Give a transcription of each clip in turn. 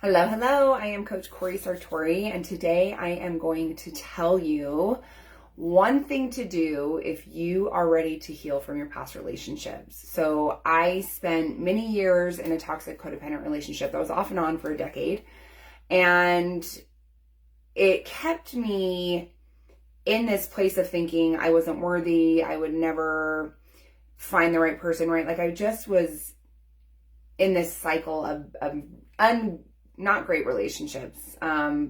Hello, hello. I am Coach Corey Sartori, and today I am going to tell you one thing to do if you are ready to heal from your past relationships. So I spent many years in a toxic codependent relationship that was off and on for a decade, and it kept me in this place of thinking I wasn't worthy, I would never find the right person, right? Like I just was in this cycle of not great relationships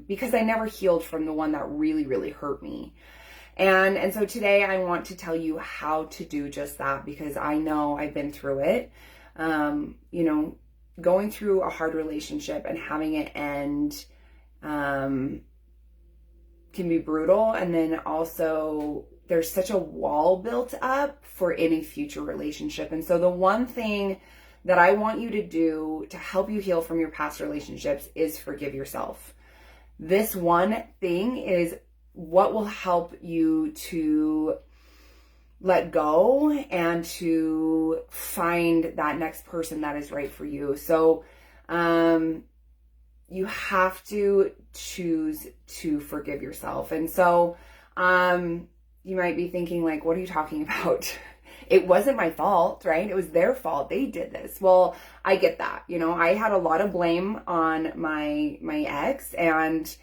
because I never healed from the one that really, really hurt me. And so today I want to tell you how to do just that because I know I've been through it. Going through a hard relationship and having it end can be brutal. And then also there's such a wall built up for any future relationship. And so the one thing that I want you to do to help you heal from your past relationships is forgive yourself. This one thing is what will help you to let go and to find that next person that is right for you. So you have to choose to forgive yourself. And so you might be thinking like, what are you talking about? It wasn't my fault, right? It was their fault. They did this. Well, I get that. I had a lot of blame on my ex, and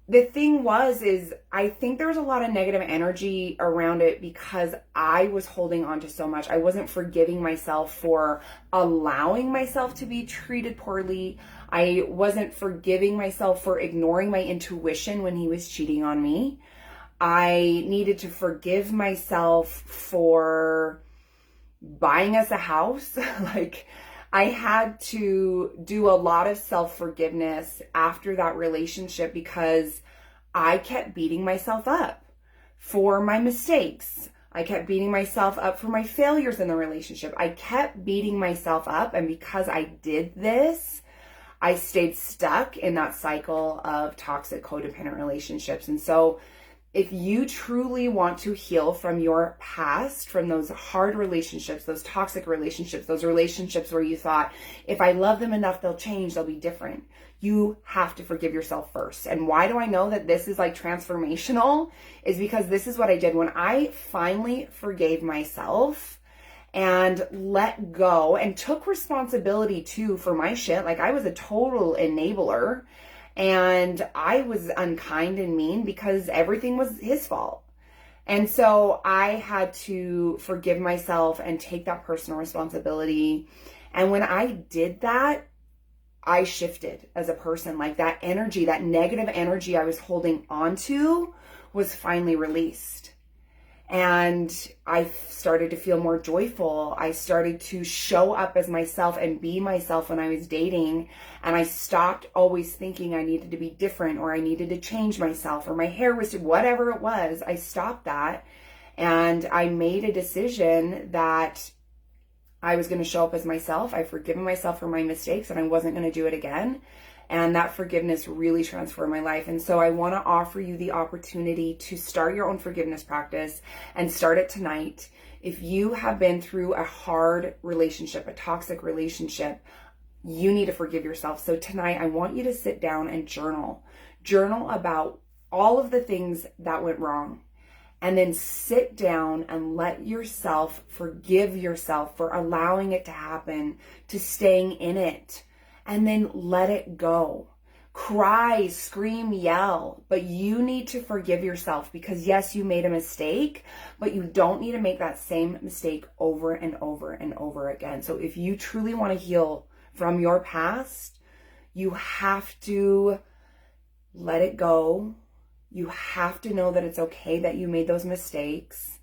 the thing is I think there was a lot of negative energy around it because I was holding on to so much. I wasn't forgiving myself for allowing myself to be treated poorly. I wasn't forgiving myself for ignoring my intuition when he was cheating on me. I needed to forgive myself for buying us a house. Like I had to do a lot of self-forgiveness after that relationship because I kept beating myself up for my mistakes. I kept beating myself up for my failures in the relationship. I kept beating myself up, and because I did this, I stayed stuck in that cycle of toxic codependent relationships. And so if you truly want to heal from your past, from those hard relationships, those toxic relationships, those relationships where you thought, if I love them enough, they'll change, they'll be different. You have to forgive yourself first. And why do I know that this is like transformational? Is because this is what I did when I finally forgave myself and let go and took responsibility too for my shit. Like I was a total enabler. And I was unkind and mean because everything was his fault. And so I had to forgive myself and take that personal responsibility. And when I did that, I shifted as a person. Like that energy, that negative energy I was holding onto was finally released. And I started to feel more joyful. I started to show up as myself and be myself when I was dating. And I stopped always thinking I needed to be different or I needed to change myself or my hair was, whatever it was. I stopped that. And I made a decision that I was going to show up as myself. I've forgiven myself for my mistakes and I wasn't going to do it again. And that forgiveness really transformed my life. And so I want to offer you the opportunity to start your own forgiveness practice and start it tonight. If you have been through a hard relationship, a toxic relationship, you need to forgive yourself. So tonight I want you to sit down and journal. Journal about all of the things that went wrong. And then sit down and let yourself forgive yourself for allowing it to happen, to staying in it. And then let it go. Cry, scream, yell, but you need to forgive yourself because yes, you made a mistake, but you don't need to make that same mistake over and over and over again. So if you truly want to heal from your past, you have to let it go. You have to know that it's okay that you made those mistakes.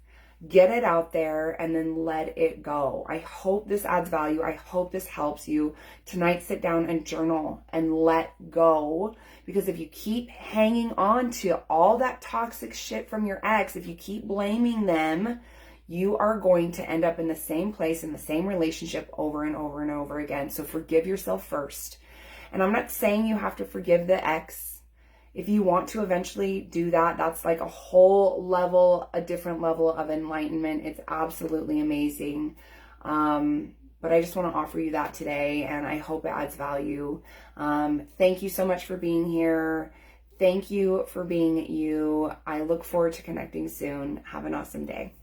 Get it out there and then let it go. I hope this adds value. I hope this helps you. Tonight, sit down and journal and let go. Because if you keep hanging on to all that toxic shit from your ex, if you keep blaming them, you are going to end up in the same place, in the same relationship over and over and over again. So forgive yourself first. And I'm not saying you have to forgive the ex. If you want to eventually do that, that's like a whole level, a different level of enlightenment. It's absolutely amazing. But I just want to offer you that today, and I hope it adds value. Thank you so much for being here. Thank you for being you. I look forward to connecting soon. Have an awesome day.